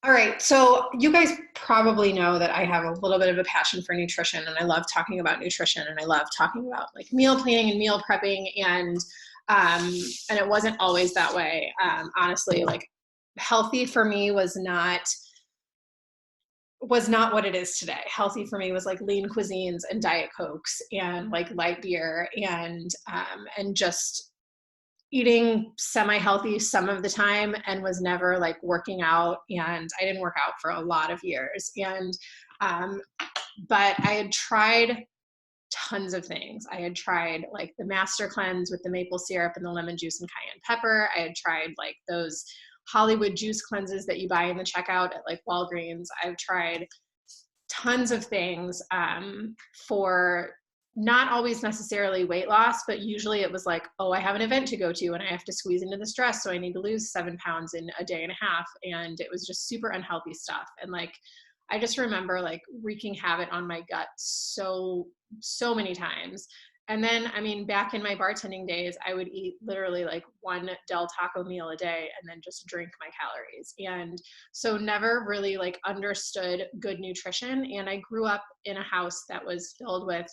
All right, so you guys probably know that I have a little bit of a passion for nutrition, and I love talking about nutrition, and I love talking about like meal planning and meal prepping, and it wasn't always that way. Honestly, like healthy for me was not what it is today. Healthy for me was like lean cuisines and Diet Cokes and like light beer and just eating semi-healthy some of the time, and was never like working out, and I didn't work out for a lot of years. Um, but I had tried tons of things. I had tried like the Master Cleanse with the maple syrup and the lemon juice and cayenne pepper. I had tried like those Hollywood juice cleanses that you buy in the checkout at like Walgreens. I've tried tons of things for not always necessarily weight loss, but usually it was like, oh, I have an event to go to and I have to squeeze into this dress, so I need to lose 7 pounds in a day and a half. And it was just super unhealthy stuff. And like, I just remember like wreaking havoc on my gut so many times. And then, I mean, back in my bartending days, I would eat literally like one Del Taco meal a day and then just drink my calories. And so never really like understood good nutrition. And I grew up in a house that was filled with,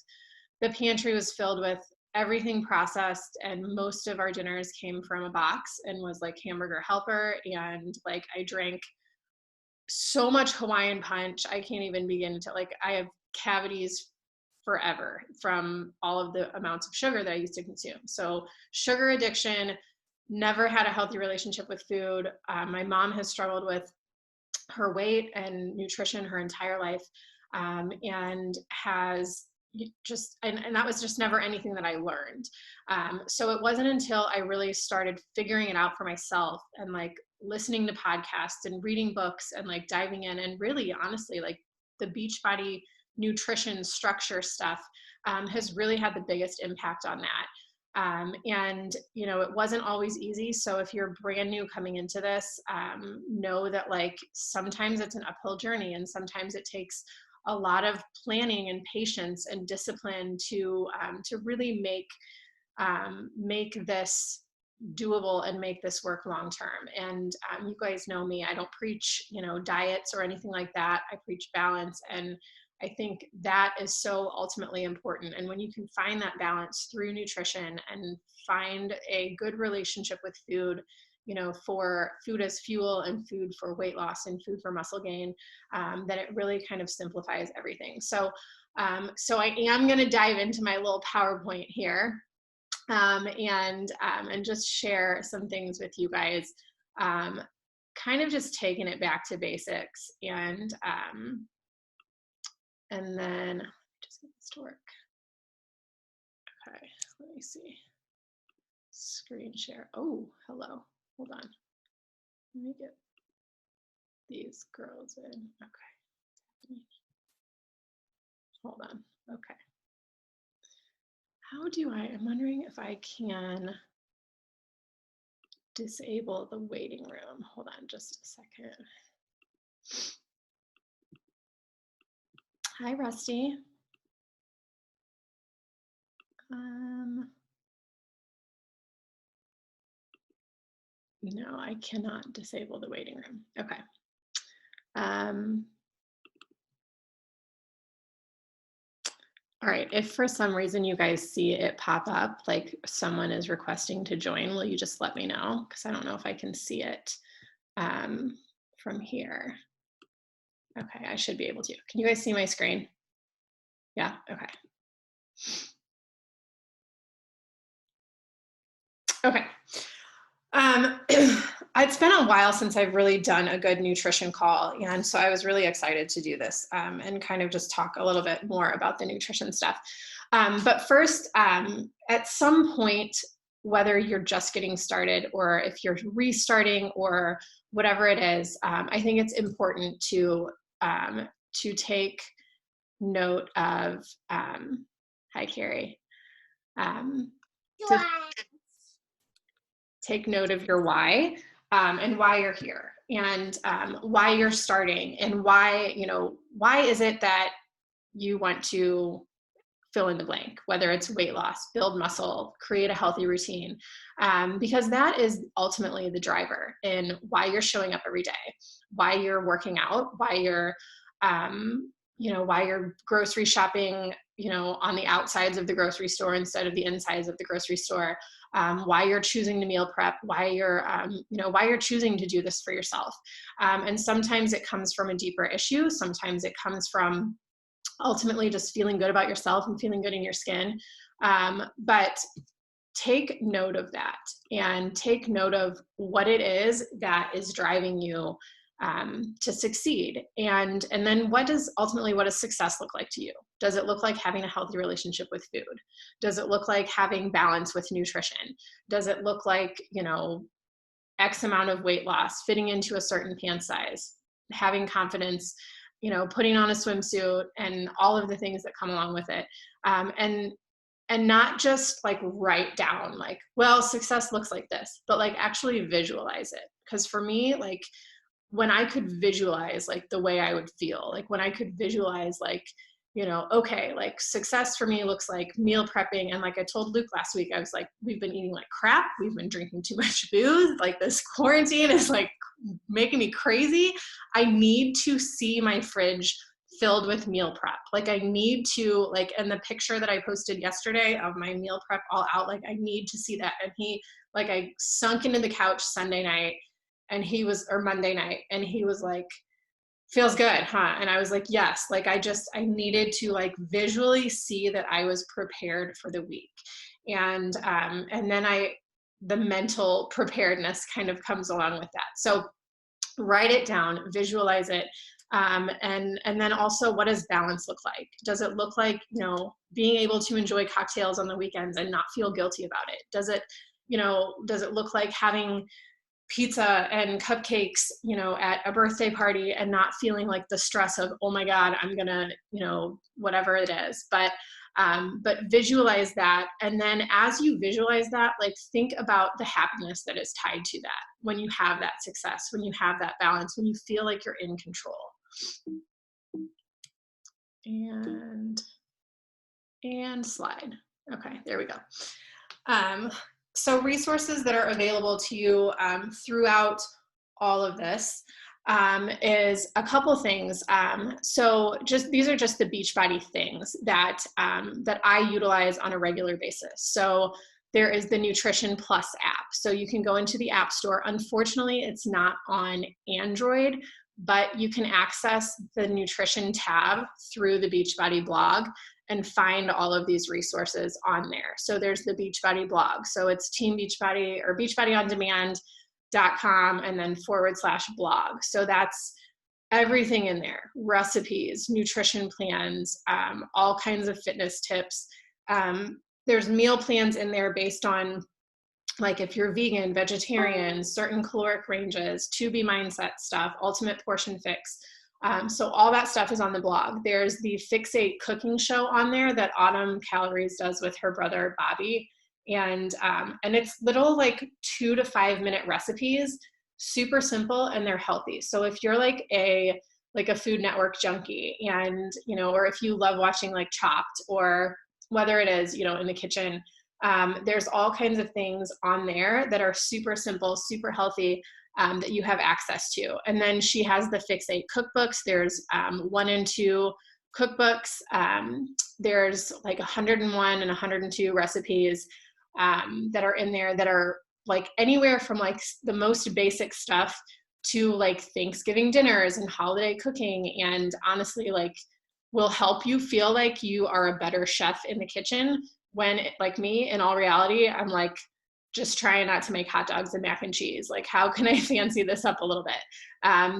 the pantry was filled with everything processed, and most of our dinners came from a box and was like Hamburger Helper. And like, I drank so much Hawaiian Punch. I can't even begin to, like, I have cavities forever from all of the amounts of sugar that I used to consume. So sugar addiction, never had a healthy relationship with food. My mom has struggled with her weight and nutrition her entire life, and has just, and that was just never anything that I learned. So it wasn't until I really started figuring it out for myself and like listening to podcasts and reading books and like diving in, and really honestly, like the Beachbody nutrition structure stuff has really had the biggest impact on that. And you know, it wasn't always easy. So if you're brand new coming into this, know that like sometimes it's an uphill journey, and sometimes it takes a lot of planning and patience and discipline to really make this doable and make this work long term. And you guys know me, I don't preach, you know, diets or anything like that. I preach balance, and I think that is so ultimately important. And when you can find that balance through nutrition and find a good relationship with food, you know, for food as fuel and food for weight loss and food for muscle gain, then it really kind of simplifies everything. So I am going to dive into my little PowerPoint here, and just share some things with you guys, kind of just taking it back to basics, and then just get this to work. Okay, let me see. Screen share. Oh, hello. Hold on. Let me get these girls in. Okay. Hold on. Okay. How do I'm wondering if I can disable the waiting room. Hold on just a second. Hi, Rusty. No, I cannot disable the waiting room. Okay. All right, if for some reason you guys see it pop up, like someone is requesting to join, will you just let me know? Because I don't know if I can see it from here. Okay, I should be able to. Can you guys see my screen? Yeah, okay. Okay. It's been a while since I've really done a good nutrition call, and so I was really excited to do this and kind of just talk a little bit more about the nutrition stuff. But first, at some point, whether you're just getting started or if you're restarting or whatever it is, I think it's important to take note of, hi, Carrie. Take note of your why, and why you're here, and why you're starting, and why, you know, why is it that you want to fill in the blank, whether it's weight loss, build muscle, create a healthy routine, because that is ultimately the driver in why you're showing up every day, why you're working out, why you're, why you're grocery shopping, on the outsides of the grocery store instead of the insides of the grocery store, why you're choosing to meal prep, why you're choosing to do this for yourself. And sometimes it comes from a deeper issue. Sometimes it comes from ultimately just feeling good about yourself and feeling good in your skin. But take note of that and take note of what it is that is driving you to succeed. And then what does success look like to you? Does it look like having a healthy relationship with food? Does it look like having balance with nutrition? Does it look like, X amount of weight loss, fitting into a certain pant size, having confidence, putting on a swimsuit and all of the things that come along with it. And not just like write down like, well, success looks like this, but like actually visualize it. Because for me, like when I could visualize like the way I would feel, like when I could visualize like, okay, like success for me looks like meal prepping. And like I told Luke last week, I was like, we've been eating like crap. We've been drinking too much booze. Like this quarantine is like making me crazy. I need to see my fridge filled with meal prep. Like I need to like, and the picture that I posted yesterday of my meal prep all out, like I need to see that. And I sunk into the couch Sunday night or Monday night. And he was like, feels good, huh? And I was like, yes, like I needed to like visually see that I was prepared for the week. And then the mental preparedness kind of comes along with that. So write it down, visualize it. And then also, what does balance look like? Does it look like, being able to enjoy cocktails on the weekends and not feel guilty about it? Does it look like having pizza and cupcakes, at a birthday party and not feeling like the stress of, oh my God, I'm gonna, whatever it is. But visualize that. And then as you visualize that, like think about the happiness that is tied to that. When you have that success, when you have that balance, when you feel like you're in control. And slide. Okay, there we go. So resources that are available to you throughout all of this is a couple things. So these are just the Beachbody things that I utilize on a regular basis. So there is the Nutrition Plus app. So you can go into the App Store. Unfortunately, it's not on Android, but you can access the nutrition tab through the Beachbody blog and find all of these resources on there. So there's the Beachbody blog. So it's Team Beachbody or beachbodyondemand.com and then /blog. So that's everything in there: recipes, nutrition plans, all kinds of fitness tips. There's meal plans in there based on like if you're vegan, vegetarian, certain caloric ranges, 2B mindset stuff, ultimate portion fix. So all that stuff is on the blog. There's the Fix8 cooking show on there that Autumn Calories does with her brother Bobby, and it's little like 2 to 5 minute recipes, super simple, and they're healthy. So if you're like a Food Network junkie, and or if you love watching like Chopped, or whether it is in the kitchen, there's all kinds of things on there that are super simple, super healthy, that you have access to. And then she has the Fix8 cookbooks. There's 1 and 2 cookbooks. There's like 101 and 102 recipes that are in there that are like anywhere from like the most basic stuff to like Thanksgiving dinners and holiday cooking. And honestly, like will help you feel like you are a better chef in the kitchen, when like me, in all reality, I'm like just trying not to make hot dogs and mac and cheese. Like, how can I fancy this up a little bit?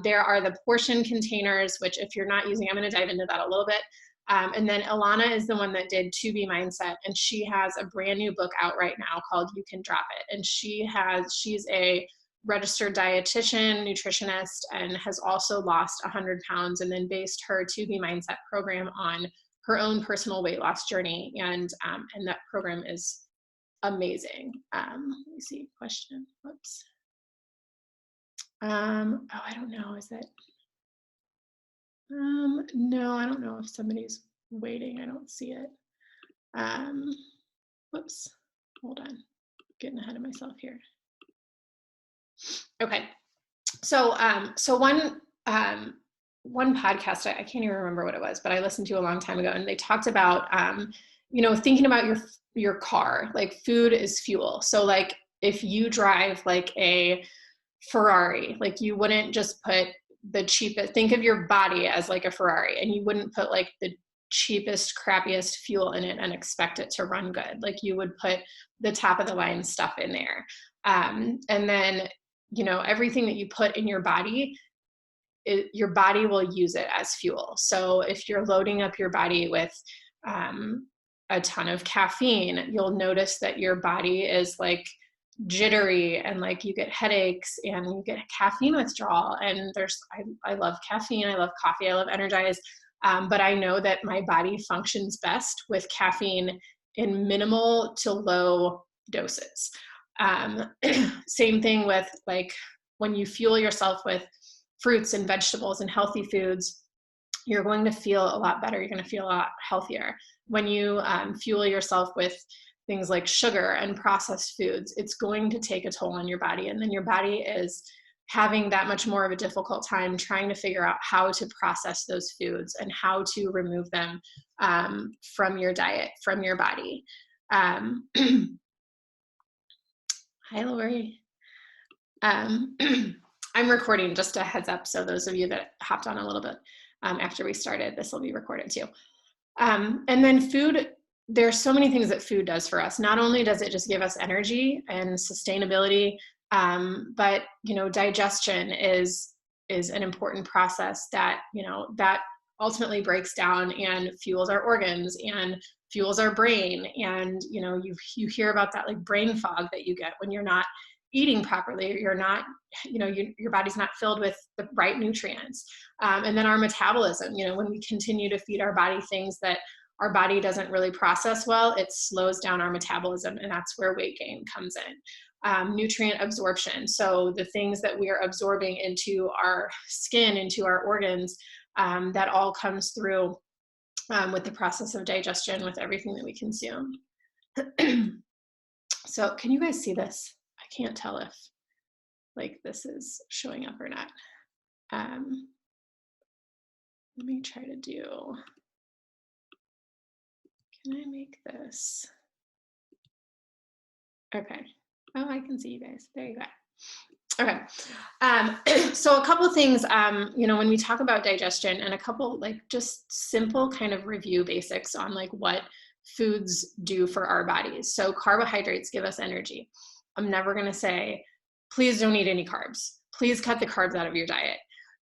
There are the portion containers, which if you're not using, I'm going to dive into that a little bit. And then Ilana is the one that did 2B Mindset, and she has a brand new book out right now called You Can Drop It. And she's a registered dietitian, nutritionist, and has also lost 100 pounds and then based her 2B Mindset program on her own personal weight loss journey. And that program is amazing. Let me see, question, whoops. Oh, I don't know, is it? No, I don't know if somebody's waiting, I don't see it. Whoops, hold on, getting ahead of myself here. Okay, so one podcast, I can't even remember what it was, but I listened to a long time ago, and they talked about thinking about your car, like food is fuel. So like if you drive like a Ferrari, like you wouldn't just put the cheapest, think of your body as like a Ferrari, and you wouldn't put like the cheapest, crappiest fuel in it and expect it to run good. Like you would put the top of the line stuff in there. And then, everything that you put in your body, your body will use it as fuel. So if you're loading up your body with a ton of caffeine, you'll notice that your body is like jittery, and like you get headaches and you get caffeine withdrawal. And I love caffeine, I love coffee, I love Energize, but I know that my body functions best with caffeine in minimal to low doses. Same thing with like when you fuel yourself with fruits and vegetables and healthy foods, you're going to feel a lot better. You're going to feel a lot healthier. When you fuel yourself with things like sugar and processed foods, it's going to take a toll on your body. And then your body is having that much more of a difficult time trying to figure out how to process those foods and how to remove them from your diet, from your body. Hi, Lori. I'm recording, just a heads up. So those of you that hopped on a little bit after we started, this will be recorded too. And then food, there's so many things that food does for us. Not only does it just give us energy and sustainability, but digestion is an important process that that ultimately breaks down and fuels our organs and fuels our brain. And you hear about that like brain fog that you get when you're not eating properly, you're not, your body's not filled with the right nutrients. And then our metabolism, when we continue to feed our body things that our body doesn't really process well, it slows down our metabolism, and that's where weight gain comes in. Nutrient absorption, so the things that we are absorbing into our skin, into our organs, that all comes through with the process of digestion, with everything that we consume. So can you guys see this? I can't tell if like this is showing up or not. Let me try to do, can I make this? Okay. Oh, I can see you guys. There you go. Okay. So a couple of things, when we talk about digestion, and a couple like just simple kind of review basics on like what foods do for our bodies. So carbohydrates give us energy. I'm never going to say, please don't eat any carbs. Please cut the carbs out of your diet.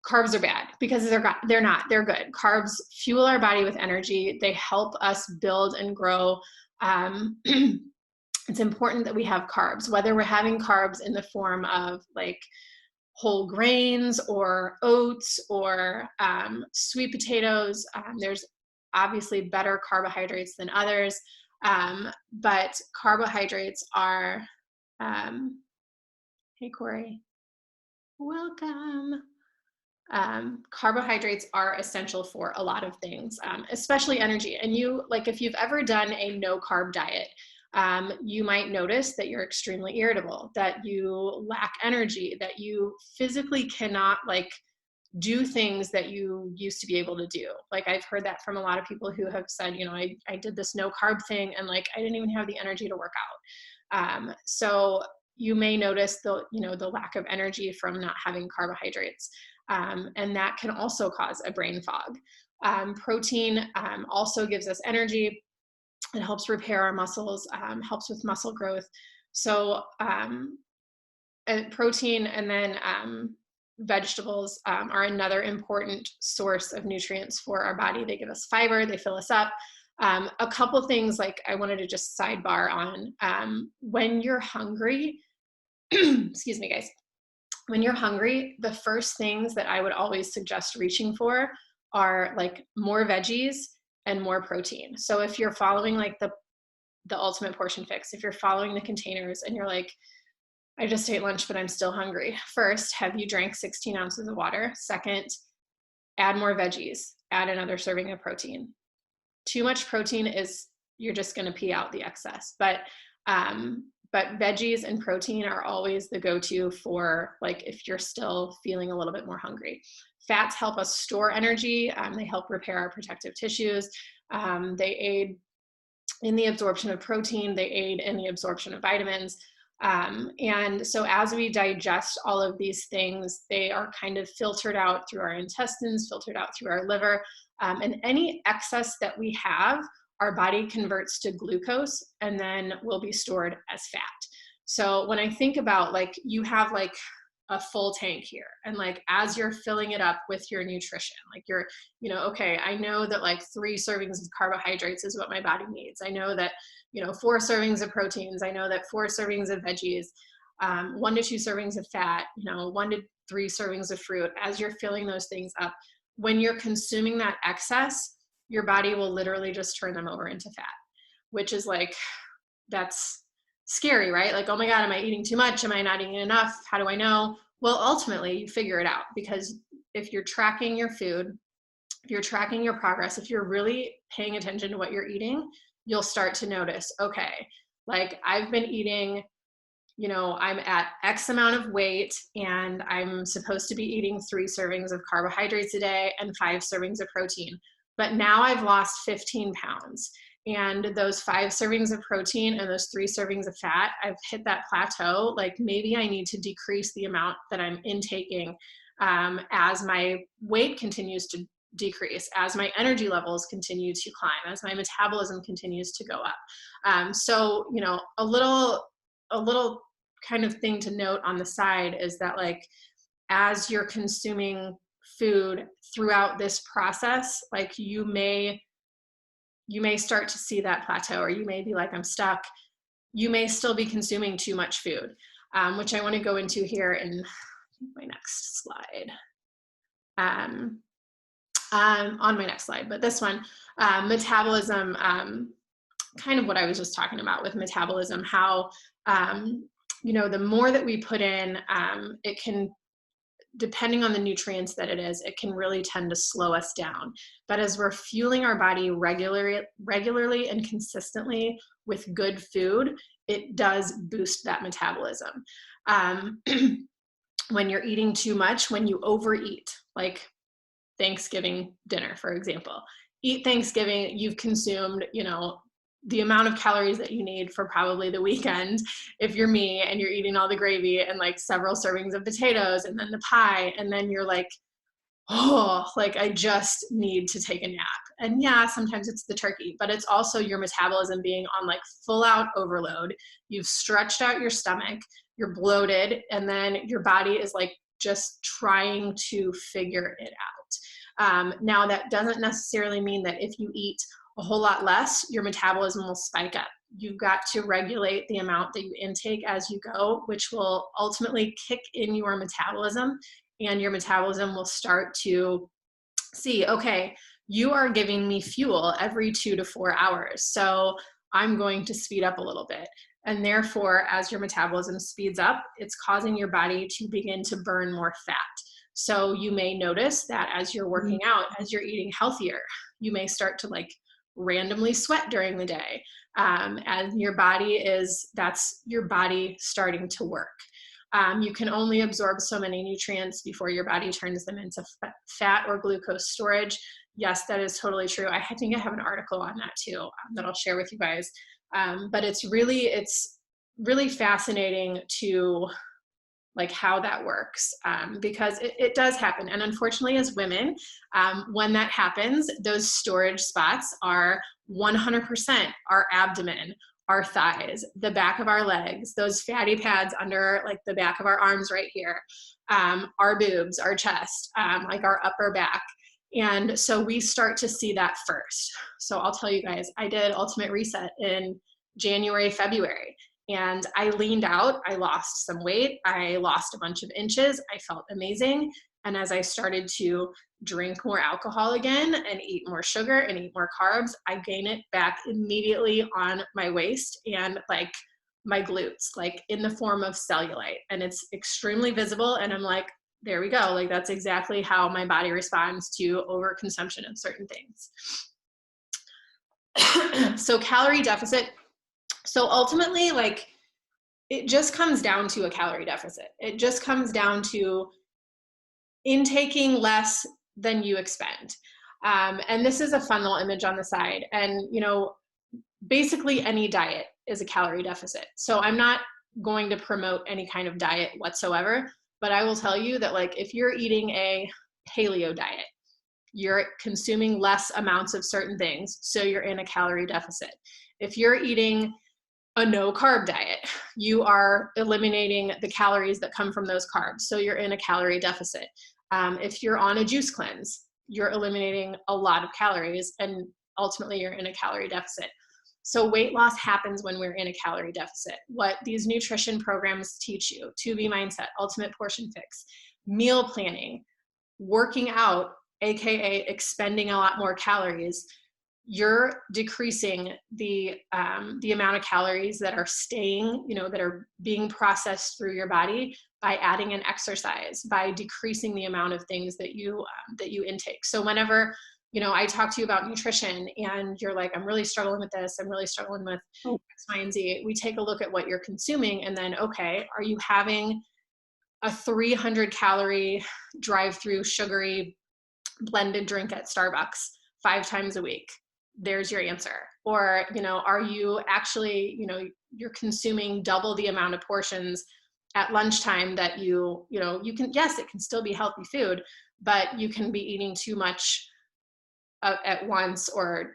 Carbs are bad, because they're not, they're good. Carbs fuel our body with energy. They help us build and grow. It's important that we have carbs, whether we're having carbs in the form of like whole grains or oats or sweet potatoes. There's obviously better carbohydrates than others, but carbohydrates are, hey Corey, welcome. Carbohydrates are essential for a lot of things, especially energy. And if you've ever done a no carb diet, you might notice that you're extremely irritable, that you lack energy, that you physically cannot like do things that you used to be able to do. Like I've heard that from a lot of people who have said, I did this no carb thing and like I didn't even have the energy to work out. So you may notice the lack of energy from not having carbohydrates. And that can also cause a brain fog. Protein also gives us energy. It helps repair our muscles, helps with muscle growth. So protein, and then vegetables are another important source of nutrients for our body. They give us fiber, they fill us up. A couple things like I wanted to just sidebar on. When you're hungry, excuse me guys, when you're hungry, the first things that I would always suggest reaching for are like more veggies and more protein. So if you're following like the ultimate portion fix, if you're following the containers and you're like, I just ate lunch, but I'm still hungry. First, have you drank 16 ounces of water? Second, add more veggies, add another serving of protein. Too much protein is you're just going to pee out the excess. But veggies and protein are always the go-to for like if you're still feeling a little bit more hungry. Fats help us store energy. They help repair our protective tissues. They aid in the absorption of protein. They aid in the absorption of vitamins. And so as we digest all of these things, they are kind of filtered out through our intestines, filtered out through our liver. And any excess that we have, our body converts to glucose and then will be stored as fat. So when I think about like, you have like a full tank here, and like as you're filling it up with your nutrition, like you're, you know, okay, I know that like 3 servings of carbohydrates is what my body needs. I know that, you know, 4 servings of proteins. I know that 4 servings of veggies, 1 to 2 servings of fat, you know, 1 to 3 servings of fruit. As you're filling those things up, when you're consuming that excess, your body will literally just turn them over into fat, which is like, that's scary, right? Like, oh my God, am I eating too much? Am I not eating enough? How do I know? Well, ultimately you figure it out, because if you're tracking your food, if you're tracking your progress, if you're really paying attention to what you're eating, you'll start to notice, okay, like I've been eating, you know, I'm at X amount of weight and I'm supposed to be eating 3 servings of carbohydrates a day and 5 servings of protein. But now I've lost 15 pounds. And those 5 servings of protein and those 3 servings of fat, I've hit that plateau. Like maybe I need to decrease the amount that I'm intaking as my weight continues to decrease, as my energy levels continue to climb, as my metabolism continues to go up. So, you know, a little kind of thing to note on the side is that like, as you're consuming food throughout this process, like you may start to see that plateau, or you may be like, I'm stuck. You may still be consuming too much food, which I want to go into here in my next slide. On my next slide, but this one, metabolism, kind of what I was just talking about with metabolism, how, you know, the more that we put in, it can, depending on the nutrients that it is, it can really tend to slow us down. But as we're fueling our body regularly and consistently with good food, it does boost that metabolism. When you're eating too much, when you overeat, like Thanksgiving dinner, for example, eat Thanksgiving, you've consumed, you know, the amount of calories that you need for probably the weekend. If you're me and you're eating all the gravy and like several servings of potatoes and then the pie, and then you're like, oh, like I just need to take a nap. And yeah, sometimes it's the turkey, but it's also your metabolism being on like full out overload. You've stretched out your stomach, you're bloated, and then your body is like just trying to figure it out. Now that doesn't necessarily mean that if you eat a whole lot less, your metabolism will spike up. You've got to regulate the amount that you intake as you go, which will ultimately kick in your metabolism, and your metabolism will start to see, okay, you are giving me fuel every 2 to 4 hours. So I'm going to speed up a little bit. And therefore, as your metabolism speeds up, it's causing your body to begin to burn more fat. So you may notice that as you're working out, as you're eating healthier, you may start to like randomly sweat during the day. And your body that's your body starting to work. You can only absorb so many nutrients before your body turns them into fat or glucose storage. Yes, that is totally true. I think I have an article on that too, that I'll share with you guys. But it's really fascinating to like how that works, because it does happen. And unfortunately, as women, when that happens, those storage spots are 100% our abdomen, our thighs, the back of our legs, those fatty pads under like the back of our arms right here, our boobs, our chest, like our upper back. And so we start to see that first. So I'll tell you guys, I did Ultimate Reset in January, February. And I leaned out, I lost some weight, I lost a bunch of inches, I felt amazing. And as I started to drink more alcohol again and eat more sugar and eat more carbs, I gain it back immediately on my waist and like my glutes, like in the form of cellulite. And it's extremely visible. And I'm like, there we go. Like that's exactly how my body responds to overconsumption of certain things. So calorie deficit. So ultimately, like, it just comes down to a calorie deficit. It just comes down to intaking less than you expend. And this is a fun little image on the side. And, you know, basically any diet is a calorie deficit. So I'm not going to promote any kind of diet whatsoever, but I will tell you that, like, if you're eating a paleo diet, you're consuming less amounts of certain things, so you're in a calorie deficit. If you're eating a no carb diet, you are eliminating the calories that come from those carbs, so you're in a calorie deficit. If you're on a juice cleanse, you're eliminating a lot of calories, and ultimately you're in a calorie deficit. So weight loss happens when we're in a calorie deficit. What these nutrition programs teach you, 2B mindset, ultimate portion fix, meal planning, working out, AKA expending a lot more calories, you're decreasing the amount of calories that are staying, you know, that are being processed through your body by adding an exercise, by decreasing the amount of things that you intake. So whenever, you know, I talk to you about nutrition and you're like, I'm really struggling with this, I'm really struggling with X, Y, and Z, we take a look at what you're consuming, and then, okay, are you having a 300 calorie drive-through sugary blended drink at Starbucks 5 times a week? There's your answer. Or, you know, are you actually, you know, you're consuming double the amount of portions at lunchtime that you know, you can, yes, it can still be healthy food, but you can be eating too much at once, or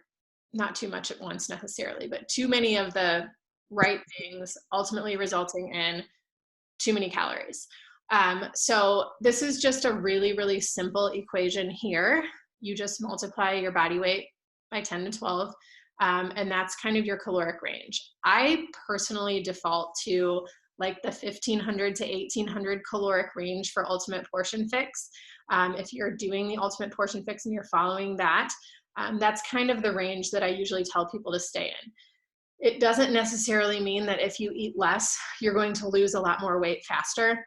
not too much at once necessarily, but too many of the right things, ultimately resulting in too many calories. So this is just a really, really simple equation here. You just multiply your body weight by 10 to 12, and that's kind of your caloric range. I personally default to like the 1500 to 1800 caloric range for ultimate portion fix. If you're doing the ultimate portion fix and you're following that, that's kind of the range that I usually tell people to stay in. It doesn't necessarily mean that if you eat less, you're going to lose a lot more weight faster.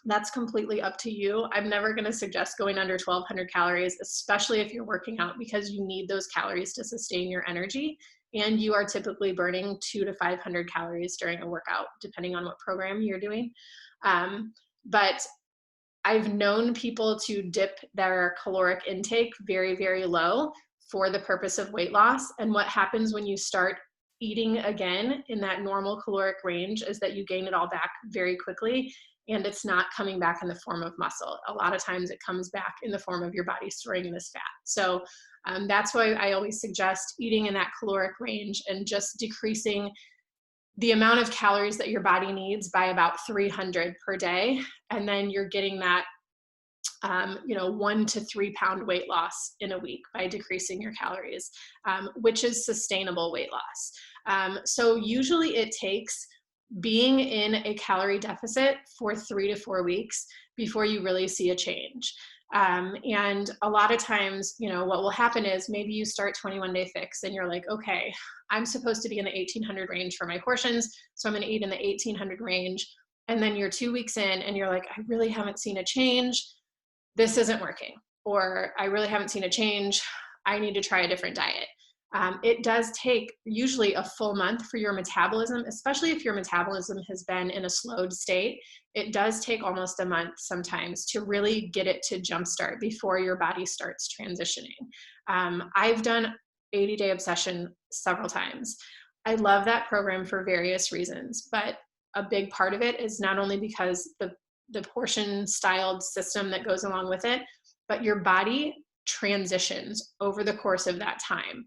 That's completely up to you. I'm never going to suggest going under 1200 calories, especially if you're working out, because you need those calories to sustain your energy. And you are typically burning 200 to 500 calories during a workout, depending on what program you're doing. But I've known people to dip their caloric intake very, very low for the purpose of weight loss. And what happens when you start eating again in that normal caloric range is that you gain it all back very quickly, and it's not coming back in the form of muscle. A lot of times it comes back in the form of your body storing this fat. So that's why I always suggest eating in that caloric range and just decreasing the amount of calories that your body needs by about 300 per day. And then you're getting that, 1 to 3 pound weight loss in a week by decreasing your calories, which is sustainable weight loss. So usually it takes being in a calorie deficit for 3 to 4 weeks before you really see a change. And a lot of times, what will happen is maybe you start 21-day fix and you're like, okay, I'm supposed to be in the 1800 range for my portions, so I'm going to eat in the 1800 range. And then you're 2 weeks in and you're like, I really haven't seen a change. This isn't working. Or I really haven't seen a change. I need to try a different diet. It does take usually a full month for your metabolism, especially if your metabolism has been in a slowed state. It does take almost a month sometimes to really get it to jumpstart before your body starts transitioning. I've done 80-day obsession several times. I love that program for various reasons, but a big part of it is not only because the portion styled system that goes along with it, but your body transitions over the course of that time.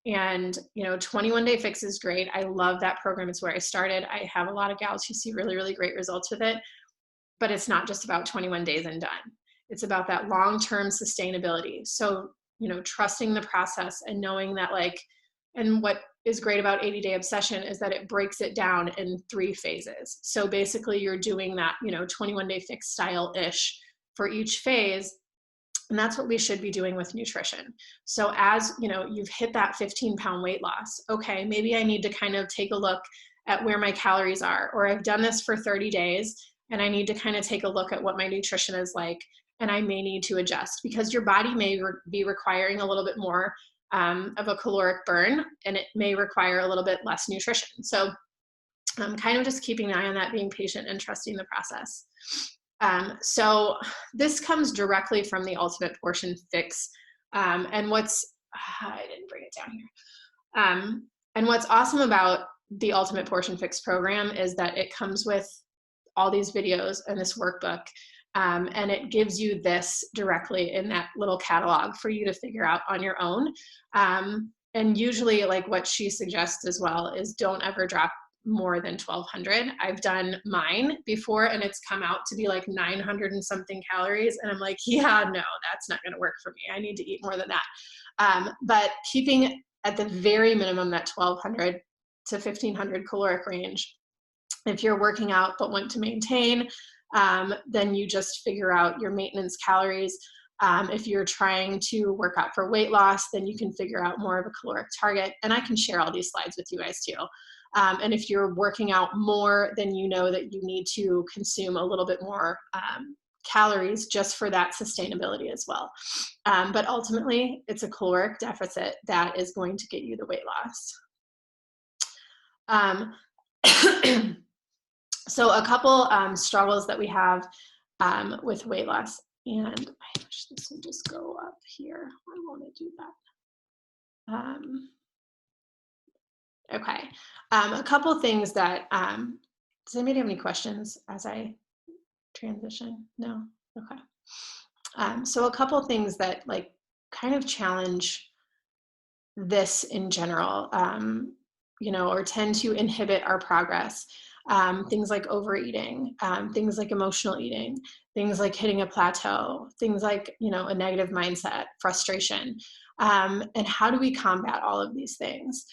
And 21-day fix is great. I love that program. It's where I started. I have a lot of gals who see really, really great results with it, but it's not just about 21 days and done. It's about that long-term sustainability. So, trusting the process and knowing that, and what is great about 80-day obsession is that it breaks it down in 3 phases. So basically you're doing that, 21-day fix style-ish for each phase. And that's what we should be doing with nutrition. So as you've hit that 15-pound weight loss, okay, maybe I need to kind of take a look at where my calories are, or I've done this for 30 days and I need to kind of take a look at what my nutrition is like, and I may need to adjust because your body may be requiring a little bit more of a caloric burn, and it may require a little bit less nutrition. So kind of just keeping an eye on that, being patient and trusting the process. So this comes directly from the Ultimate Portion Fix. And what's, I didn't bring it down here. And what's awesome about the Ultimate Portion Fix program is that it comes with all these videos and this workbook, and it gives you this directly in that little catalog for you to figure out on your own. And usually, like what she suggests as well is don't ever drop more than 1,200. I've done mine before and it's come out to be like 900 and something calories. And I'm like, yeah, no, that's not going to work for me. I need to eat more than that. But keeping at the very minimum that 1,200 to 1,500 caloric range. If you're working out but want to maintain, then you just figure out your maintenance calories. If you're trying to work out for weight loss, then you can figure out more of a caloric target. And I can share all these slides with you guys too. And if you're working out more, then you know that you need to consume a little bit more calories just for that sustainability as well. But ultimately, it's a caloric deficit that is going to get you the weight loss. So a couple struggles that we have with weight loss, and I wish this would just go up here. I want to do that. Okay, a couple things that, does anybody have any questions as I transition? No? Okay. So a couple things that like kind of challenge this in general, you know, or tend to inhibit our progress. Things like overeating, things like emotional eating, things like hitting a plateau, things like, you know, a negative mindset, frustration. And how do we combat all of these things?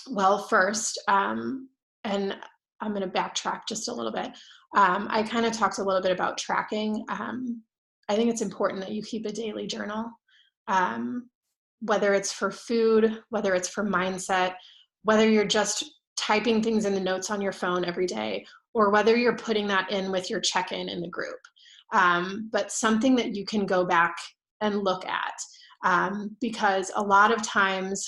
Well, first, and I'm going to backtrack just a little bit. I kind of talked a little bit about tracking. I think it's important that you keep a daily journal, whether it's for food, whether it's for mindset, whether you're just typing things in the notes on your phone every day, or whether you're putting that in with your check-in in the group. But something that you can go back and look at, because a lot of times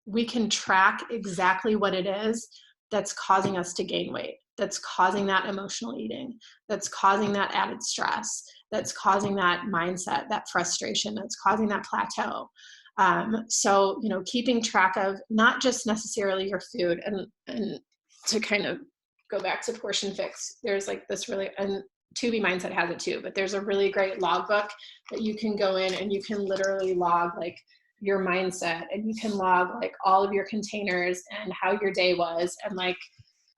we can track exactly what it is that's causing us to gain weight, that's causing that emotional eating, that's causing that added stress, that's causing that mindset, that frustration, that's causing that plateau. So, you know, keeping track of not just necessarily your food, and to kind of go back to Portion Fix, there's like this really, and Tubi Mindset has it too, but there's a really great logbook that you can go in and you can literally log like your mindset, and you can log like all of your containers and how your day was, and like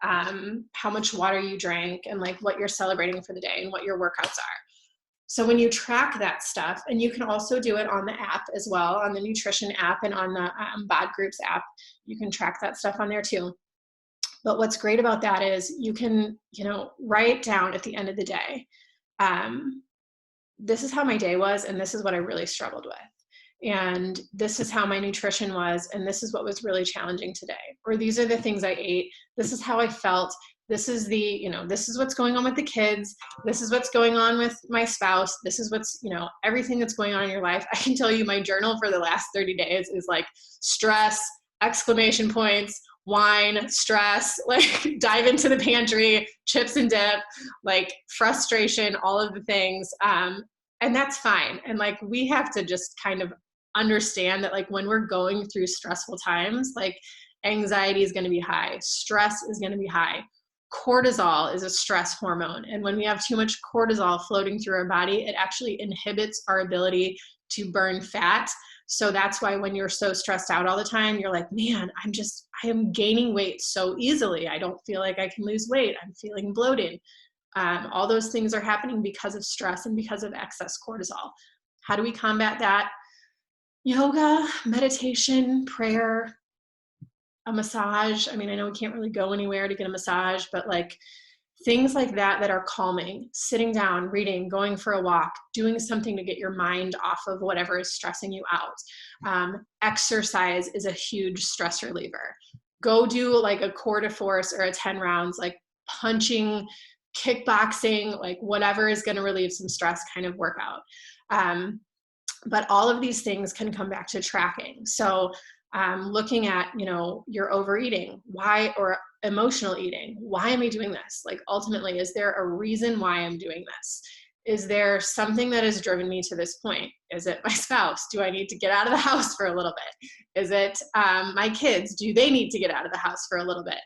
how much water you drank, and like what you're celebrating for the day and what your workouts are. So when you track that stuff, and you can also do it on the app as well, on the nutrition app and on the BOD Groups app, you can track that stuff on there too. But what's great about that is you can, you know, write down at the end of the day, this is how my day was, and this is what I really struggled with. And this is how my nutrition was, and this is what was really challenging today. Or these are the things I ate, this is how I felt, this is the, you know, this is what's going on with the kids, this is what's going on with my spouse, this is what's, you know, everything that's going on in your life. I can tell you my journal for the last 30 days is like stress, exclamation points, wine, stress, like dive into the pantry, chips and dip, like frustration, all of the things. And that's fine. And like, we have to just kind of understand that like when we're going through stressful times, like anxiety is going to be high, stress is going to be high. Cortisol is a stress hormone. And when we have too much cortisol floating through our body, it actually inhibits our ability to burn fat. So that's why when you're so stressed out all the time, you're like, man, I am gaining weight so easily. I don't feel like I can lose weight. I'm feeling bloated. All those things are happening because of stress and because of excess cortisol. How do we combat that? Yoga, meditation, prayer, a massage. I mean, I know we can't really go anywhere to get a massage, but like things like that that are calming, sitting down, reading, going for a walk, doing something to get your mind off of whatever is stressing you out. Exercise is a huge stress reliever. Go do like a core to force or a 10 rounds, like punching, kickboxing, like whatever is going to relieve some stress kind of workout. But all of these things can come back to tracking. So looking at, you know, your overeating, why, or emotional eating, why am I doing this? Like ultimately, is there a reason why I'm doing this? Is there something that has driven me to this point? Is it my spouse? Do I need to get out of the house for a little bit? Is it my kids? Do they need to get out of the house for a little bit?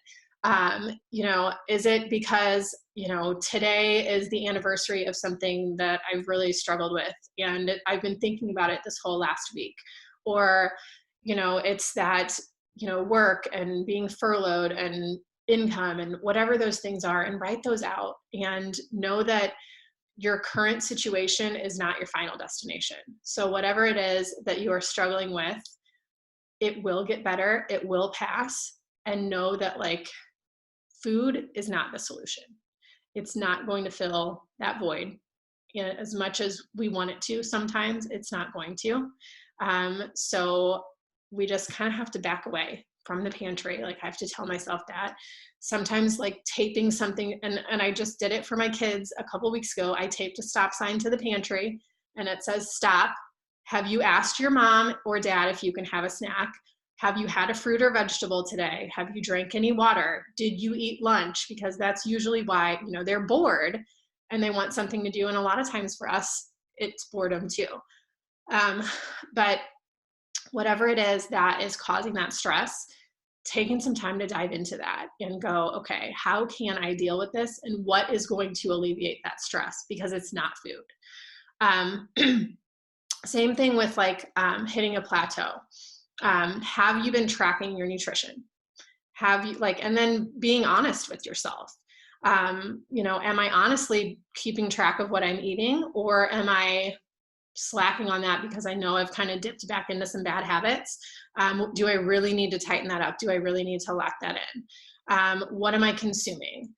You know, is it because, you know, today is the anniversary of something that I've really struggled with and I've been thinking about it this whole last week? Or, you know, it's that, you know, work and being furloughed and income and whatever those things are, and write those out and know that your current situation is not your final destination. So whatever it is that you are struggling with, it will get better, it will pass, and know that like food is not the solution. It's not going to fill that void. As much as we want it to, sometimes it's not going to. So we just kind of have to back away from the pantry. Like I have to tell myself that. Sometimes like taping something, and I just did it for my kids a couple weeks ago. I taped a stop sign to the pantry and it says, stop. Have you asked your mom or dad if you can have a snack? Have you had a fruit or vegetable today? Have you drank any water? Did you eat lunch? Because that's usually why, you know, they're bored and they want something to do. And a lot of times for us, it's boredom too. But whatever it is that is causing that stress, taking some time to dive into that and go, okay, how can I deal with this? And what is going to alleviate that stress? Because it's not food. Same thing with like hitting a plateau. Have you been tracking your nutrition? Have you like, and then being honest with yourself. You know, am I honestly keeping track of what I'm eating, or am I slacking on that because I know I've kind of dipped back into some bad habits? Do I really need to tighten that up? Do I really need to lock that in? What am I consuming?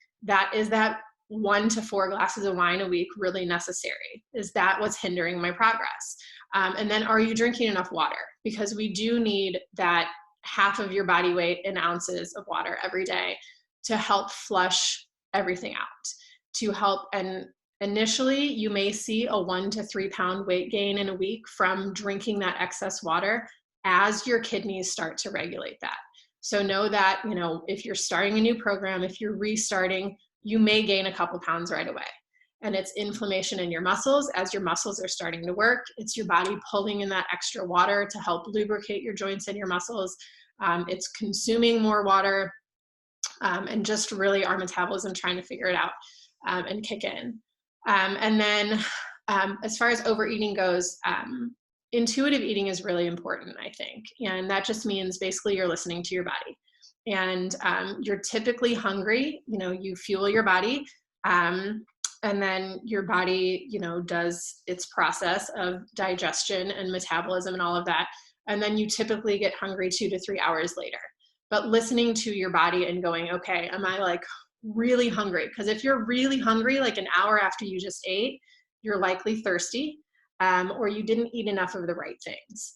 Is that 1 to 4 glasses of wine a week really necessary? Is that what's hindering my progress? And then are you drinking enough water? Because we do need that half of your body weight in ounces of water every day to help flush everything out, to help. And initially you may see a 1 to 3 pound weight gain in a week from drinking that excess water as your kidneys start to regulate that. So know that, you know, if you're starting a new program, if you're restarting, you may gain a couple pounds right away. And it's inflammation in your muscles. As your muscles are starting to work, it's your body pulling in that extra water to help lubricate your joints and your muscles. It's consuming more water, and just really our metabolism trying to figure it out and kick in. And then as far as overeating goes, intuitive eating is really important, I think. And that just means basically you're listening to your body. And you're typically hungry, you know, you fuel your body. And then your body, you know, does its process of digestion and metabolism and all of that. And then you typically get hungry 2 to 3 hours later. But listening to your body and going, okay, am I like really hungry? Because if you're really hungry, like an hour after you just ate, you're likely thirsty, or you didn't eat enough of the right things.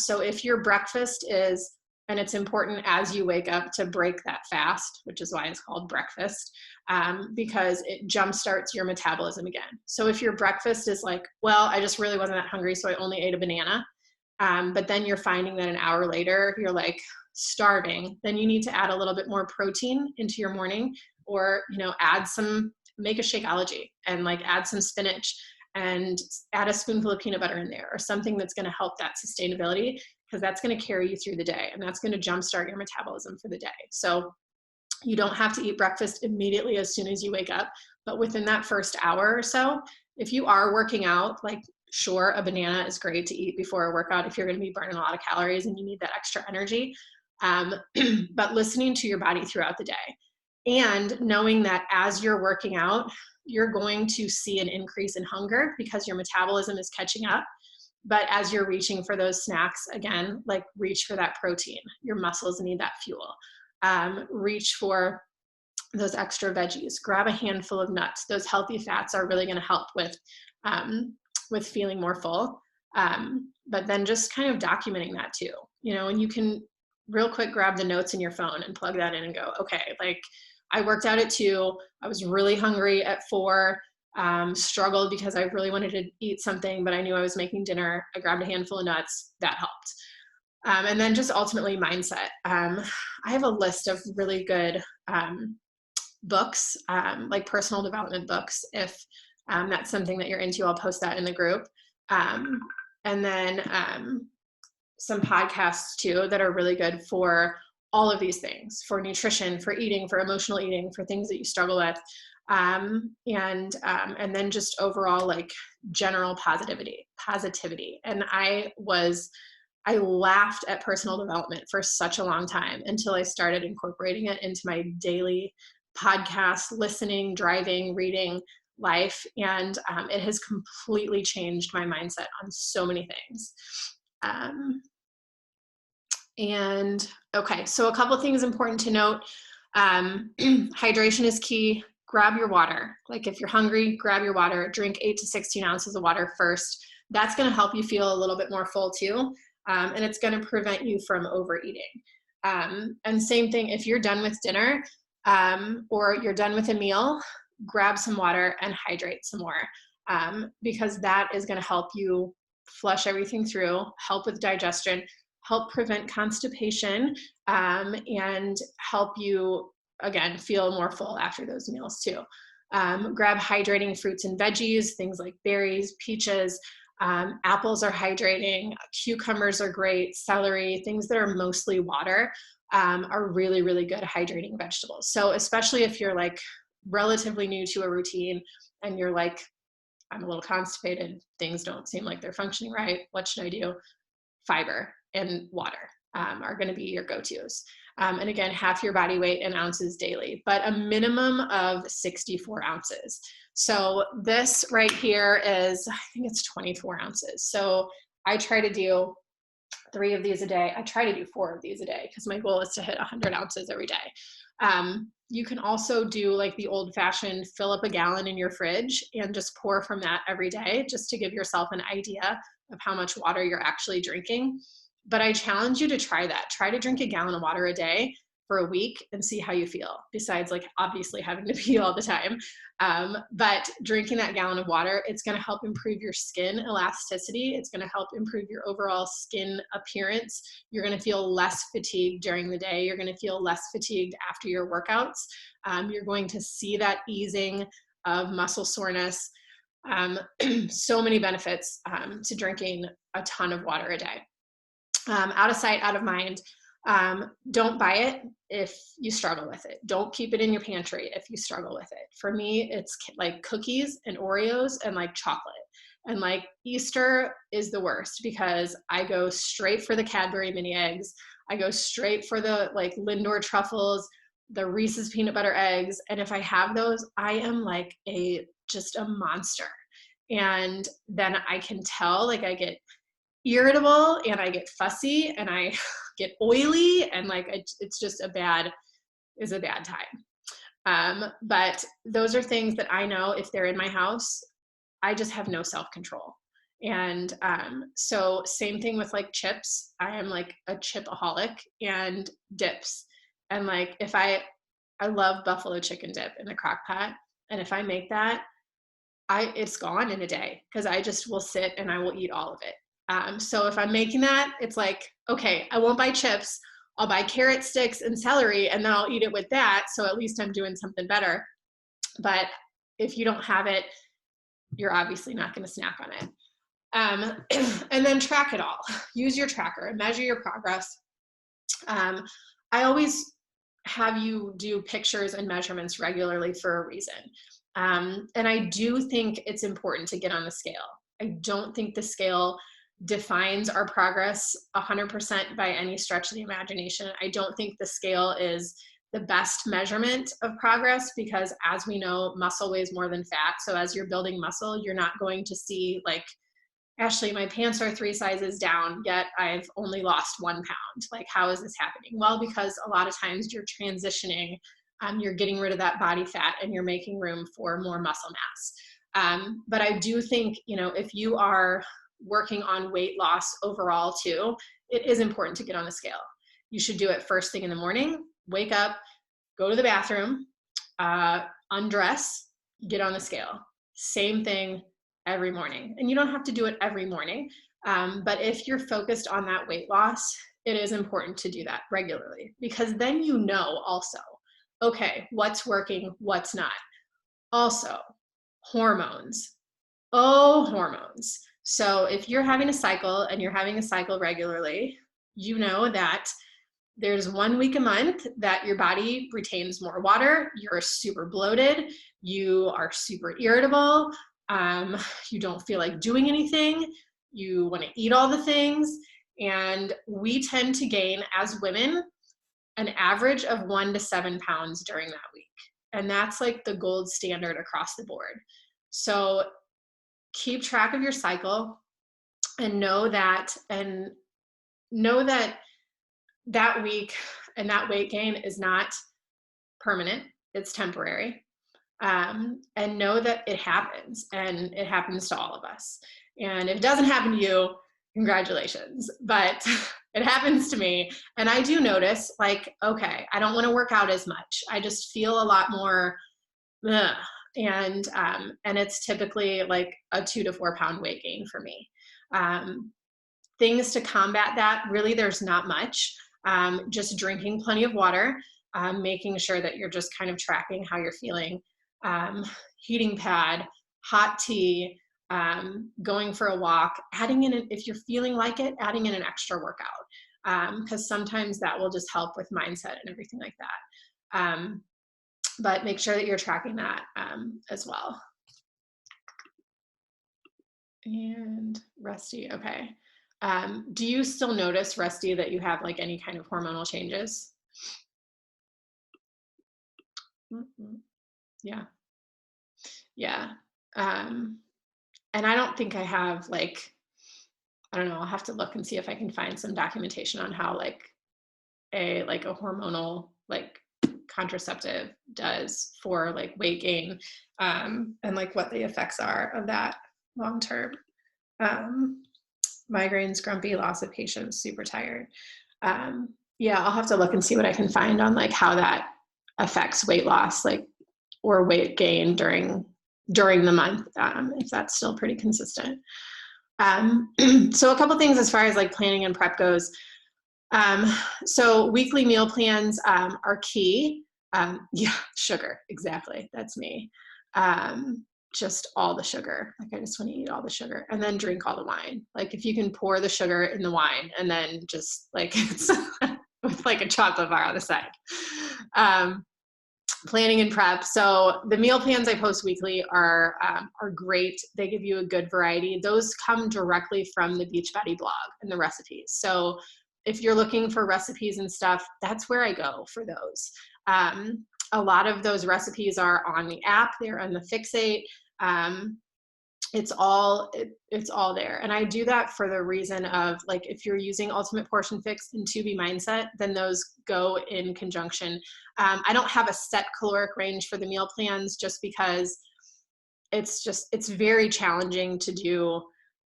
So if your breakfast is, and it's important as you wake up to break that fast, which is why it's called breakfast, because it jumpstarts your metabolism again. So if your breakfast is like, well, I just really wasn't that hungry, so I only ate a banana, but then you're finding that an hour later, you're like starving, then you need to add a little bit more protein into your morning, or, you know, make a Shakeology and like add some spinach and add a spoonful of peanut butter in there, or something that's going to help that sustainability, because that's going to carry you through the day and that's going to jumpstart your metabolism for the day. So you don't have to eat breakfast immediately as soon as you wake up, but within that first hour or so, if you are working out, like sure, a banana is great to eat before a workout if you're going to be burning a lot of calories and you need that extra energy. But listening to your body throughout the day and knowing that as you're working out, you're going to see an increase in hunger because your metabolism is catching up. But as you're reaching for those snacks, again, like reach for that protein. Your muscles need that fuel. Reach for those extra veggies. Grab a handful of nuts. Those healthy fats are really going to help with feeling more full. But then just kind of documenting that too, you know, and you can real quick grab the notes in your phone and plug that in and go, okay, like I worked out at 2, I was really hungry at 4, struggled because I really wanted to eat something, but I knew I was making dinner. I grabbed a handful of nuts. That helped. And then just ultimately mindset. I have a list of really good books, like personal development books. If that's something that you're into, I'll post that in the group. And then some podcasts too that are really good for all of these things, for nutrition, for eating, for emotional eating, for things that you struggle with. And then just overall like general positivity. And I laughed at personal development for such a long time until I started incorporating it into my daily podcast, listening, driving, reading life. And it has completely changed my mindset on so many things. And okay, so a couple things important to note. Hydration is key. Grab your water. Like if you're hungry, grab your water. Drink 8 to 16 ounces of water first. That's going to help you feel a little bit more full too. And it's going to prevent you from overeating. And same thing, if you're done with dinner or you're done with a meal, grab some water and hydrate some more, because that is going to help you flush everything through, help with digestion, help prevent constipation, and help you, again, feel more full after those meals too. Grab hydrating fruits and veggies, things like berries, peaches, apples are hydrating, cucumbers are great, celery, things that are mostly water are really, really good hydrating vegetables. So especially if you're like relatively new to a routine and you're like, I'm a little constipated, things don't seem like they're functioning right, what should I do? Fiber and water are going to be your go-tos. And again, half your body weight in ounces daily, but a minimum of 64 ounces. So this right here is, I think it's 24 ounces. So I try to do 3 of these a day. I try to do 4 of these a day because my goal is to hit 100 ounces every day. You can also do like the old fashioned, fill up a gallon in your fridge and just pour from that every day, just to give yourself an idea of how much water you're actually drinking. But I challenge you to try that. Try to drink a gallon of water a day for a week and see how you feel, besides like obviously having to pee all the time. But drinking that gallon of water, it's going to help improve your skin elasticity. It's going to help improve your overall skin appearance. You're going to feel less fatigued during the day. You're going to feel less fatigued after your workouts. You're going to see that easing of muscle soreness. So many benefits to drinking a ton of water a day. Out of sight, out of mind. Don't buy it if you struggle with it. Don't keep it in your pantry if you struggle with it. For me, it's like cookies and Oreos and like chocolate. And like Easter is the worst because I go straight for the Cadbury mini eggs. I go straight for the like Lindor truffles, the Reese's peanut butter eggs. And if I have those, I am like just a monster. And then I can tell, like I get irritable and I get fussy and I get oily and like it's just a bad time. But those are things that I know if they're in my house, I just have no self-control. And so same thing with like chips. I am like a chipaholic, and dips. And like if I love buffalo chicken dip in the crock pot, and if I make that, it's gone in a day because I just will sit and I will eat all of it. So if I'm making that, it's like, okay, I won't buy chips. I'll buy carrot sticks and celery, and then I'll eat it with that. So at least I'm doing something better. But if you don't have it, you're obviously not going to snack on it. And then track it all. Use your tracker and measure your progress. I always have you do pictures and measurements regularly for a reason. And I do think it's important to get on the scale. I don't think the scale defines our progress 100% by any stretch of the imagination. I don't think the scale is the best measurement of progress because, as we know, muscle weighs more than fat. So as you're building muscle, you're not going to see like, Ashley, my pants are 3 sizes down, yet I've only lost 1 pound. Like, how is this happening? Well, because a lot of times you're transitioning, you're getting rid of that body fat and you're making room for more muscle mass. But I do think, if you are working on weight loss overall too, it is important to get on the scale. You should do it first thing in the morning, wake up, go to the bathroom, undress, get on the scale. Same thing every morning. And you don't have to do it every morning. But if you're focused on that weight loss, it is important to do that regularly, because then you know also, okay, what's working, what's not. Also, hormones. Oh, hormones. So if you're having a cycle and you're having a cycle regularly, you know that there's 1 week a month that your body retains more water, you're super bloated, you are super irritable, you don't feel like doing anything, you want to eat all the things, and we tend to gain as women an average of 1 to 7 pounds during that week. And that's like the gold standard across the board. So keep track of your cycle and know that that week and that weight gain is not permanent, it's temporary. And know that it happens, and it happens to all of us. And if it doesn't happen to you, congratulations, but it happens to me. And I do notice, like, okay, I don't want to work out as much. I just feel a lot more, ugh. And it's typically like a 2 to 4 pound weight gain for me. Things to combat that, really, there's not much. Just drinking plenty of water, making sure that you're just kind of tracking how you're feeling. Heating pad, hot tea, going for a walk, adding in, if you're feeling like it, adding in an extra workout, because sometimes that will just help with mindset and everything like that. But make sure that you're tracking that as well. And Rusty, okay. Do you still notice, Rusty, that you have like any kind of hormonal changes? Mm-hmm. Yeah. Yeah. And I don't think I have, like, I don't know, I'll have to look and see if I can find some documentation on how like a hormonal like contraceptive does for like weight gain, and like what the effects are of that long term. Migraines, grumpy, loss of patience, super tired. Yeah, I'll have to look and see what I can find on like how that affects weight loss, like, or weight gain during the month, if that's still pretty consistent. So a couple things as far as like planning and prep goes. So weekly meal plans are key. Yeah, sugar, exactly. That's me. Just all the sugar. Like, I just want to eat all the sugar and then drink all the wine. Like, if you can pour the sugar in the wine and then just like it's with like a chocolate bar on the side. Planning and prep. So the meal plans I post weekly are great. They give you a good variety. Those come directly from the Beachbody blog and the recipes. So if you're looking for recipes and stuff, that's where I go for those. A lot of those recipes are on the app. They're on the Fixate. It's all there. And I do that for the reason of, like, if you're using Ultimate Portion Fix and 2B Mindset, then those go in conjunction. I don't have a set caloric range for the meal plans, just because it's very challenging to do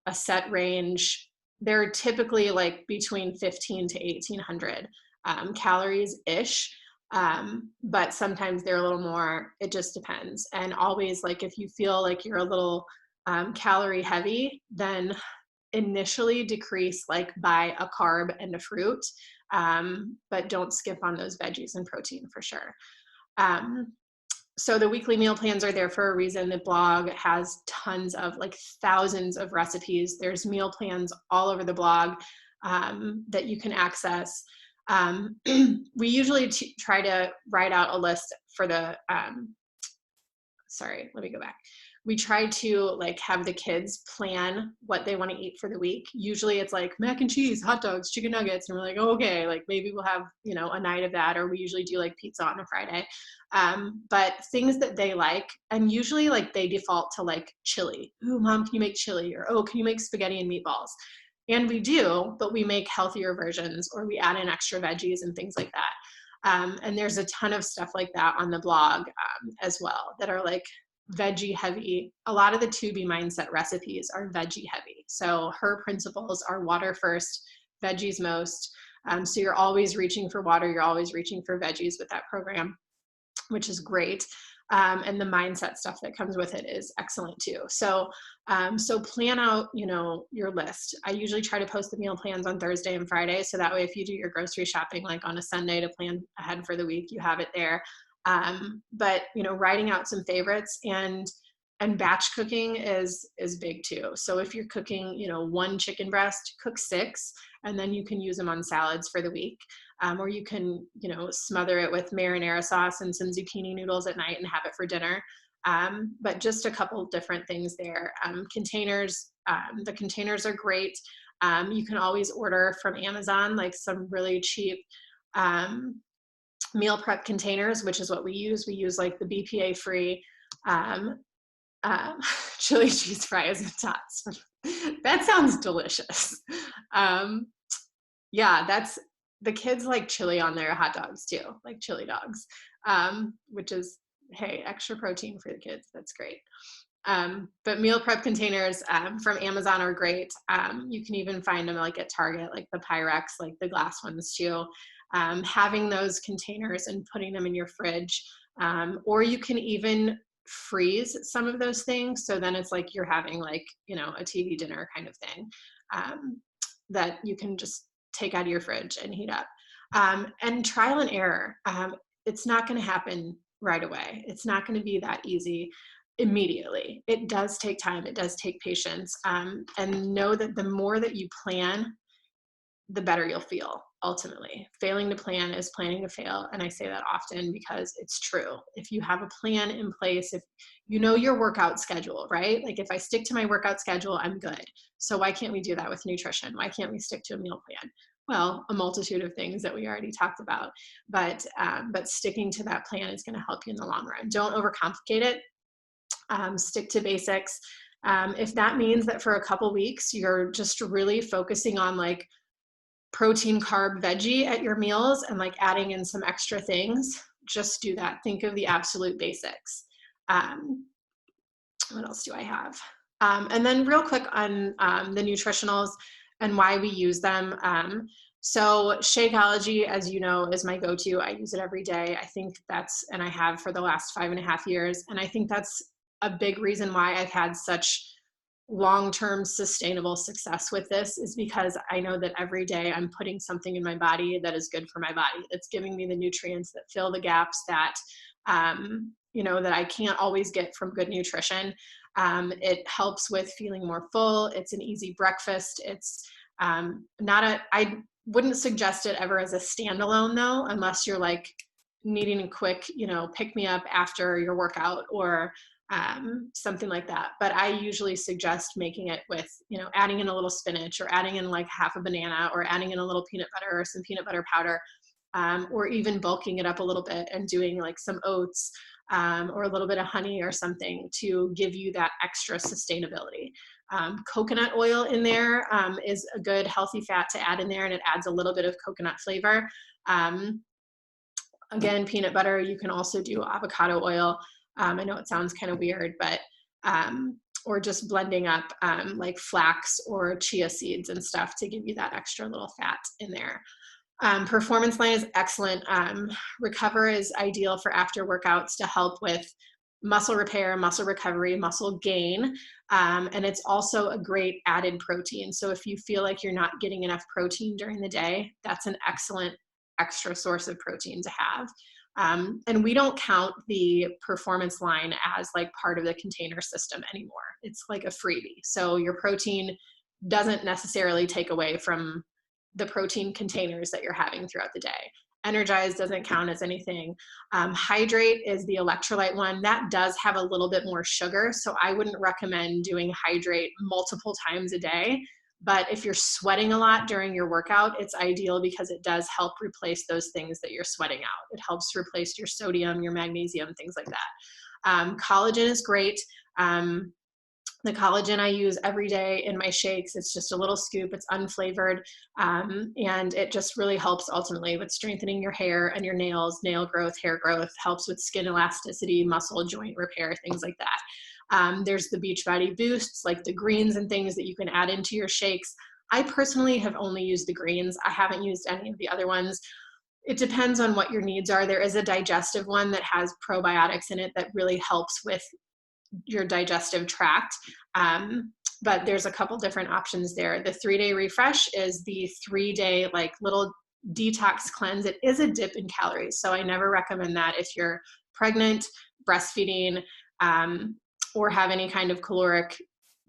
a set range. They're typically like between 15 to 1800 calories ish. But sometimes they're a little more, it just depends. And always, like, if you feel like you're a little calorie heavy, then initially decrease, like, by a carb and a fruit, but don't skip on those veggies and protein for sure. So the weekly meal plans are there for a reason. The blog has tons of, like, thousands of recipes. There's meal plans all over the blog that you can access. We usually try to write out a list for the, sorry, let me go back. We try to, like, have the kids plan what they want to eat for the week. Usually it's like mac and cheese, hot dogs, chicken nuggets. And we're like, oh, okay, like, maybe we'll have, a night of that. Or we usually do like pizza on a Friday. But things that they like, and usually, like, they default to like chili. Ooh, mom, can you make chili? Or, oh, can you make spaghetti and meatballs? And we do, but we make healthier versions, or we add in extra veggies and things like that. And there's a ton of stuff like that on the blog as well, that are like veggie heavy. A lot of the 2B Mindset recipes are veggie heavy. So her principles are water first, veggies most. So you're always reaching for water. You're always reaching for veggies with that program, which is great. And the mindset stuff that comes with it is excellent too. So, so plan out, you know, your list. I usually try to post the meal plans on Thursday and Friday. So that way, if you do your grocery shopping, like on a Sunday to plan ahead for the week, you have it there. But, you know, writing out some favorites, and batch cooking is big too. So if you're cooking, you know, 1 chicken breast, cook 6, and then you can use them on salads for the week. Or you can, you know, smother it with marinara sauce and some zucchini noodles at night and have it for dinner. But just a couple different things there. Containers, the containers are great. You can always order from Amazon, like some really cheap meal prep containers, which is what we use. We use like the BPA free chili cheese fries and tots. That sounds delicious. Yeah, that's, the kids like chili on their hot dogs too, like chili dogs, which is, hey, extra protein for the kids. That's great. But meal prep containers from Amazon are great. You can even find them like at Target, like the Pyrex, like the glass ones too. Having those containers and putting them in your fridge, or you can even freeze some of those things. So then it's like you're having like, you know, a TV dinner kind of thing, that you can just take out of your fridge and heat up. And trial and error. It's not going to happen right away. It's not going to be that easy immediately. It does take time. It does take patience. And know that the more that you plan, the better you'll feel ultimately. Failing to plan is planning to fail. And I say that often because it's true. If you have a plan in place, if you know your workout schedule, right? Like if I stick to my workout schedule, I'm good. So why can't we do that with nutrition? Why can't we stick to a meal plan? Well, a multitude of things that we already talked about, but sticking to that plan is going to help you in the long run. Don't overcomplicate it. Stick to basics. If that means that for a couple weeks, you're just really focusing on like protein, carb, veggie at your meals and like adding in some extra things, just do that. Think of the absolute basics. What else do I have? And then real quick on the Nutritionals and why we use them. So Shakeology, as you know, is my go-to. I use it every day. I think that's, and I have for the last 5.5 years. And I think that's a big reason why I've had such long-term sustainable success with this, is because I know that every day I'm putting something in my body that is good for my body. That's giving me the nutrients that fill the gaps that, you know, that I can't always get from good nutrition. It helps with feeling more full. It's an easy breakfast. It's I wouldn't suggest it ever as a standalone though, unless you're like needing a quick, you know, pick me up after your workout or something like that. But I usually suggest making it with, you know, adding in a little spinach or adding in like half a banana or adding in a little peanut butter or some peanut butter powder, or even bulking it up a little bit and doing like some oats or a little bit of honey or something to give you that extra sustainability. Coconut oil in there is a good healthy fat to add in there, and it adds a little bit of coconut flavor. Again, peanut butter, you can also do avocado oil. I know it sounds kind of weird, but, or just blending up like flax or chia seeds and stuff to give you that extra little fat in there. Performance Line is excellent. Recover is ideal for after workouts to help with muscle repair, muscle recovery, muscle gain. And it's also a great added protein. So if you feel like you're not getting enough protein during the day, that's an excellent extra source of protein to have. And we don't count the Performance Line as like part of the container system anymore. It's like a freebie. So your protein doesn't necessarily take away from the protein containers that you're having throughout the day. Energize doesn't count as anything. Hydrate is the electrolyte one. That does have a little bit more sugar, so I wouldn't recommend doing Hydrate multiple times a day. But if you're sweating a lot during your workout, it's ideal because it does help replace those things that you're sweating out. It helps replace your sodium, your magnesium, things like that. Collagen is great. The collagen I use every day in my shakes. It's just a little scoop. It's unflavored. And it just really helps ultimately with strengthening your hair and your nails, nail growth, hair growth, helps with skin elasticity, muscle joint repair, things like that. There's the Beachbody boosts, like the greens and things that you can add into your shakes. I personally have only used the greens. I haven't used any of the other ones. it depends on what your needs are. There is a digestive one that has probiotics in it that really helps with your digestive tract. But there's a couple different options there. The 3-day refresh is the 3-day like little detox cleanse. It is a dip in calories. So I never recommend that if you're pregnant, breastfeeding, or have any kind of caloric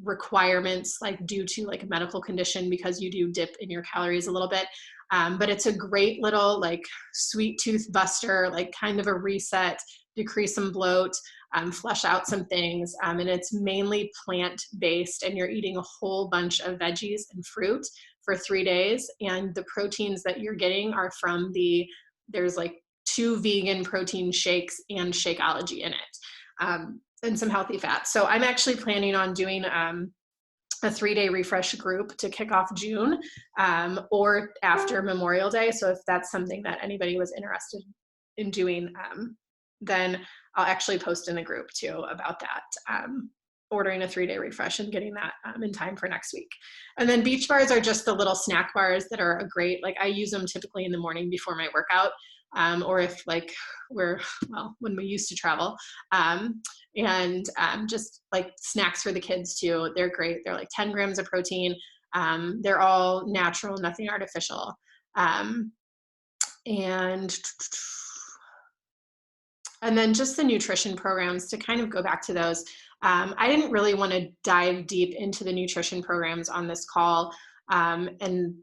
requirements, like due to like a medical condition, because you do dip in your calories a little bit. But it's a great little like sweet tooth buster, like kind of a reset, decrease some bloat, flush out some things. And it's mainly plant-based, and you're eating a whole bunch of veggies and fruit for 3 days. And the proteins that you're getting are from there's like 2 vegan protein shakes and Shakeology in it, and some healthy fats. So I'm actually planning on doing a 3-day refresh group to kick off June, or after Memorial Day. So if that's something that anybody was interested in doing, then I'll actually post in the group too about that, ordering a 3-day refresh and getting that in time for next week. And then beach bars are just the little snack bars that are a great, like I use them typically in the morning before my workout, or if like when we used to travel, and just like snacks for the kids too. They're great. They're like 10 grams of protein. They're all natural, nothing artificial. And then just the nutrition programs, to kind of go back to those. I didn't really want to dive deep into the nutrition programs on this call, and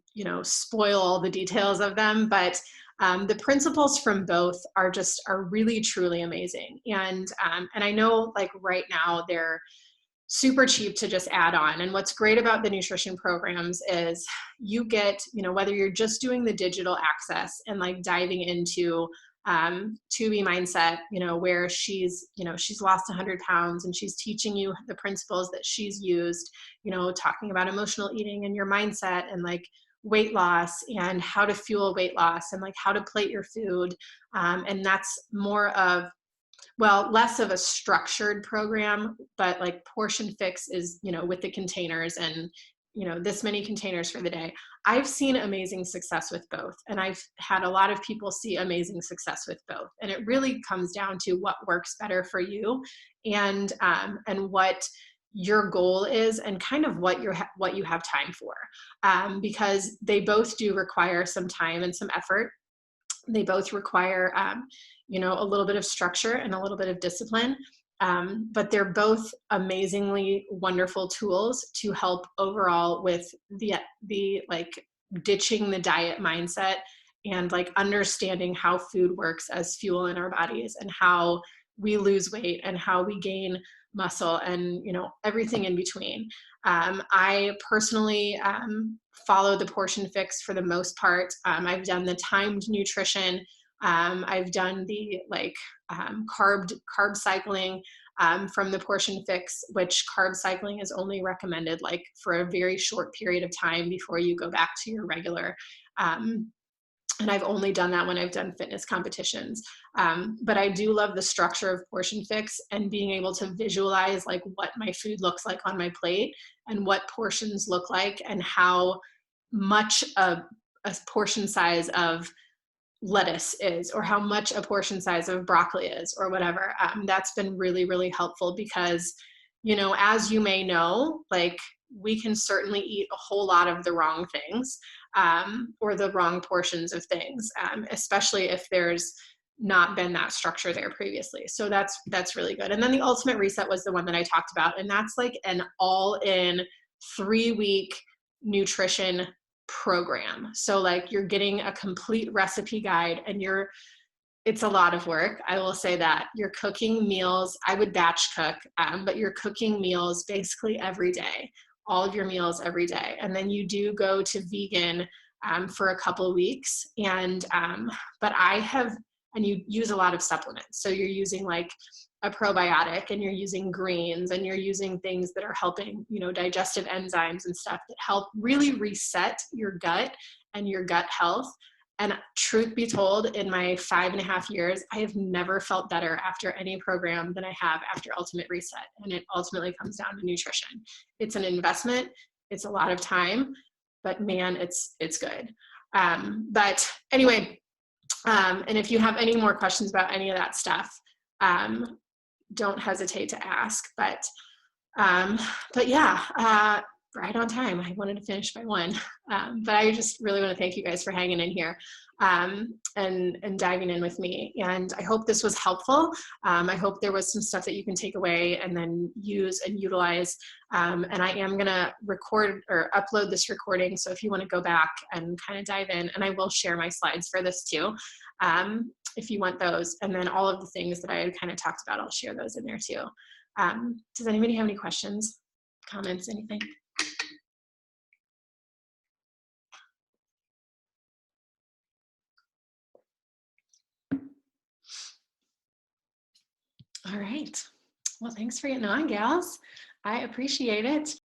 spoil all the details of them, but the principles from both are really truly amazing. And I know like right now they're super cheap to just add on. And what's great about the nutrition programs is you get, whether you're just doing the digital access and like diving into 2B mindset, where she's lost 100 pounds and she's teaching you the principles that she's used, talking about emotional eating and your mindset and like weight loss and how to fuel weight loss and like how to plate your food. And that's more of, less of a structured program, but like Portion Fix is, with the containers and, this many containers for the day. I've seen amazing success with both. And I've had a lot of people see amazing success with both. And it really comes down to what works better for you, and what your goal is, and kind of what you have time for, because they both do require some time and some effort. They both require, a little bit of structure and a little bit of discipline. But they're both amazingly wonderful tools to help overall with the like ditching the diet mindset and like understanding how food works as fuel in our bodies, and how we lose weight and how we gain muscle, and everything in between. I personally follow the Portion Fix for the most part. I've done the timed nutrition. I've done the carb cycling from the Portion Fix, which carb cycling is only recommended like for a very short period of time before you go back to your regular. And I've only done that when I've done fitness competitions. But I do love the structure of Portion Fix and being able to visualize like what my food looks like on my plate and what portions look like and how much a portion size of lettuce is, or how much a portion size of broccoli is, or whatever. That's been really, really helpful because, as you may know, like we can certainly eat a whole lot of the wrong things, or the wrong portions of things, especially if there's not been that structure there previously. So that's really good. And then the Ultimate Reset was the one that I talked about. And that's like an all-in 3-week nutrition program. So like you're getting a complete recipe guide, and it's a lot of work. I will say that you're cooking meals. I would batch cook, but you're cooking meals basically every day, all of your meals every day. And then you do go to vegan for a couple of weeks. And you use a lot of supplements. So you're using like a probiotic, and you're using greens, and you're using things that are helping, digestive enzymes and stuff that help really reset your gut and your gut health. And truth be told, in my 5.5 years, I have never felt better after any program than I have after Ultimate Reset. And it ultimately comes down to nutrition. It's an investment. It's a lot of time, but man, it's good. But anyway, And if you have any more questions about any of that stuff, don't hesitate to ask. But yeah, right on time. I wanted to finish by 1. But I just really want to thank you guys for hanging in here and diving in with me. And I hope this was helpful. I hope there was some stuff that you can take away and then use and utilize. And I am going to record or upload this recording. So if you want to go back and kind of dive in, and I will share my slides for this too, if you want those. And then all of the things that I had kind of talked about, I'll share those in there too. Does anybody have any questions, comments, anything? All right. Well, thanks for getting on, gals. I appreciate it.